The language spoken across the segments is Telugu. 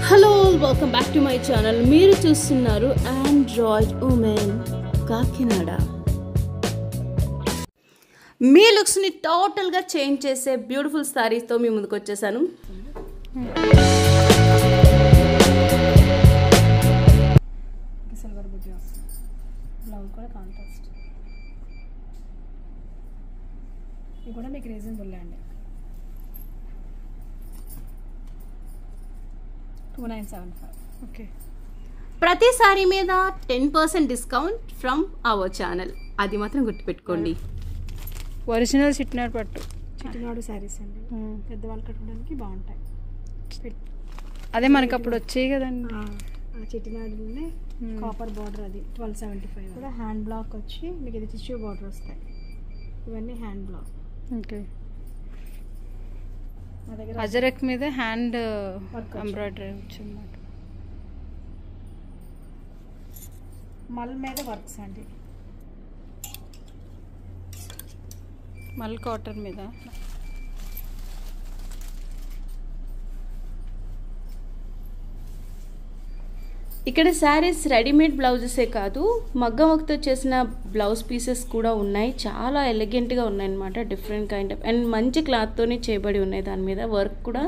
Hello welcome back to my channel. మీరు చూస్తున్నారు ఆండ్రాయిడ్ ఉమెన్ కాకినాడ. మీ లుక్స్ని టోటల్గా చేంజ్ చేసే బ్యూటిఫుల్ సారీస్తో మీ ముందుకు వచ్చేసాను. సిల్వర్ బుట్టి వస్తుంది, బ్లౌజ్ కూడా కాంట్రాస్ట్. ఇది కూడా మీకు రీజనబుల్ అండి, 2975. ఓకే, ప్రతి సారీ మీద 10% డిస్కౌంట్ ఫ్రమ్ అవర్ ఛానల్. అది మాత్రం గుర్తుపెట్టుకోండి. ఒరిజినల్ చిట్నాడు పట్టు, చిట్టినాడు శారీస్ అండి, పెద్దవాళ్ళు కట్టుకోవడానికి బాగుంటాయి. అదే మనకి అప్పుడు వచ్చాయి కదండి. ఆ చిట్టినాడులోనే కాపర్ బార్డర్, అది 1275. కూడా హ్యాండ్ బ్లాక్ వచ్చి మీకు ఇది టిష్యూ బార్డర్ వస్తాయి. ఇవన్నీ హ్యాండ్ బ్లాక్. ఓకే, మా దగ్గర అజరక్ మీద హ్యాండ్ ఎంబ్రాయిడరీ వచ్చిందన్నమాట. మల్ మీద వర్క్స్ అండి, మల్ కాటన్ మీద. ఇక్కడ శారీస్ రెడీమేడ్ బ్లౌజెసే కాదు, మగ్గం వర్క్తో చేసిన బ్లౌజ్ పీసెస్ కూడా ఉన్నాయి. చాలా ఎలిగెంట్గా ఉన్నాయి అన్నమాట. డిఫరెంట్ కైండ్ ఆఫ్ అండ్ మంచి క్లాత్తోనే చేయబడి ఉన్నాయి. దాని మీద వర్క్ కూడా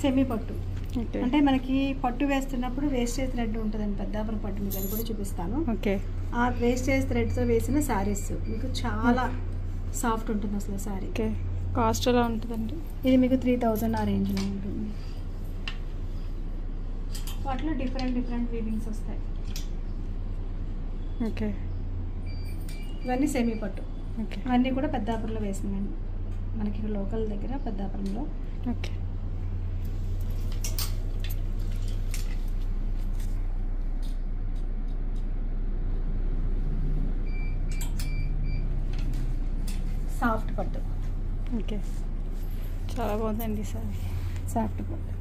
సెమీ పట్టు. అంటే మనకి పట్టు వేస్తున్నప్పుడు వేస్టేజ్ థ్రెడ్ ఉంటుందండి, పెద్దాపురం పట్టు. మీకు అది కూడా చూపిస్తాను. ఓకే, ఆ వేస్టేజ్ థ్రెడ్తో వేసిన శారీస్ మీకు చాలా సాఫ్ట్ ఉంటుంది అసలు శారీ. ఓకే. కాస్ట్ ఎలా ఉంటుందండి? ఇది మీకు 3000 ఆ రేంజ్లో ఉంటుంది. వాటిలో డిఫరెంట్ డిఫరెంట్ వీవింగ్స్ వస్తాయి. ఓకే, ఇవన్నీ సెమీ పట్టు. ఓకే, అన్నీ కూడా పెద్దాపురంలో వేసినవండి, మనకి లోకల్ దగ్గర పెద్దాపురంలో. ఓకే. సాఫ్ట్ పట్టు. ఓకే, చాలా బాగుందండి సారీ. సాఫ్ట్ పట్టు.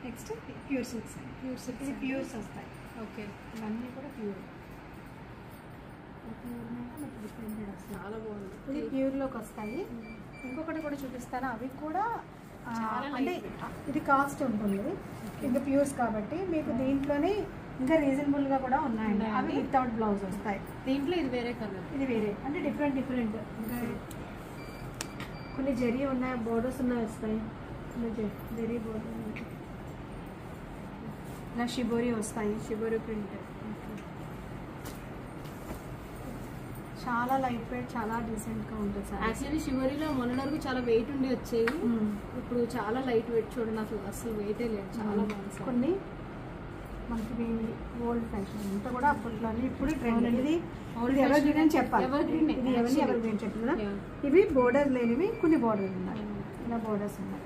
Next pure silks. ఇది ప్యూర్స్ వస్తాయి. ఓకే. ఇవన్నీ కూడా ప్యూర్. డిఫరెంటెడ్ వస్తాయి. చాలా బాగుంది. ఇది ప్యూర్లోకి వస్తాయి. ఇంకొకటి కూడా చూపిస్తాను. అవి కూడా అంటే ఇది కాస్ట్ ఉంటుంది. ఇంకా ప్యూర్స్ కాబట్టి మీకు దీంట్లోనే ఇంకా రీజనబుల్గా కూడా ఉన్నాయండి. అవి వితౌట్ బ్లౌజ్ వస్తాయి. దీంట్లో ఇది వేరే కలర్, ఇది వేరే అంటే డిఫరెంట్ డిఫరెంట్. ఇంకా కొన్ని జరీ ఉన్నాయి, బోర్డర్స్ ఉన్నాయి వస్తాయి. జరీ బోర్డర్ ఇలా షిబోరి వస్తాయి. Shibori print. చాలా లైట్ వెయిట్, చాలా డీసెంట్గా ఉంటుంది సార్. యాక్చువల్లీ షిబోరిలో మొన్న వరకు చాలా వెయిట్ ఉండి వచ్చేవి. ఇప్పుడు చాలా లైట్ వెయిట్. చూడండి అసలు వెయిటే లేదు. చాలా బాగుంది. కొన్ని మనకి ఓల్డ్ ఫ్యాషన్ అంతా కూడా అప్పట్లోనే ఇప్పుడు ట్రెండ్. ఇది ఎవర్ గ్రీన్ అని చెప్పాలి. ఇది ఎవర్ గ్రీన్ చెప్పిన. ఇవి బోర్డర్ లేనివి, కొన్ని బోర్డర్ ఉన్నాయి. ఇలా బోర్డర్స్ ఉన్నాయి.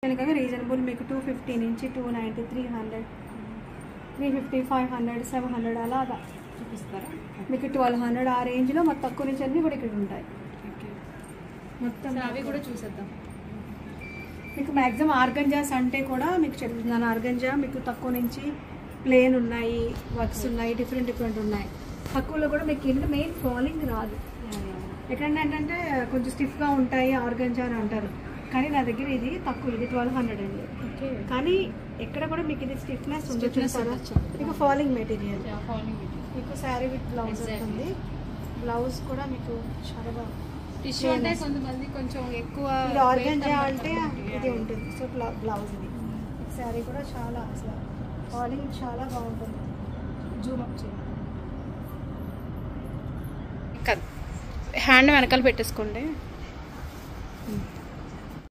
కనుక రీజనబుల్ మీకు 250 నుంచి 290, 300, 350, 500, 700 అలాగా చూపిస్తారా? మీకు 1200 ఆ రేంజ్లో మొత్తం తక్కువ నుంచి అన్నీ కూడా ఇక్కడ ఉంటాయి. మొత్తం అవి కూడా చూసేద్దాం. మీకు మ్యాక్సిమం ఆర్గంజాస్ అంటే కూడా మీకు చెప్తున్నాను. ఆర్గంజా మీకు తక్కువ నుంచి ప్లేన్ ఉన్నాయి, వర్క్స్ ఉన్నాయి, డిఫరెంట్ డిఫరెంట్ ఉన్నాయి. తక్కువలో కూడా మీకు ఏంటంటే మెయిన్ ఫాలింగ్ రాదు. ఎక్కడన్నా ఏంటంటే కొంచెం స్టిఫ్గా ఉంటాయి ఆర్గంజా అని అంటారు, కానీ నా దగ్గర ఇది తక్కువ. ఇది 1200 అండి. కానీ ఎక్కడ కూడా మీకు ఇది స్టిఫ్నెస్ ఉండొచ్చు. మీకు ఫాలింగ్ మెటీరియల్. మీకు శారీ విత్ బ్లౌజ్ ఉంటుంది. బ్లౌజ్ కూడా మీకు చాలా బాగుంది. టిష్యూ అంటే కొంతమంది కొంచెం ఎక్కువ ఇది ఆర్గంజా అంటే ఇది ఉంటుంది. సో బ్లౌజ్ ఇది. శారీ కూడా చాలా అసలు ఫాలింగ్ చాలా బాగుంటుంది. జూమ్ అప్ చేయాలి. హ్యాండ్ వెనకాల పెట్టేసుకోండి.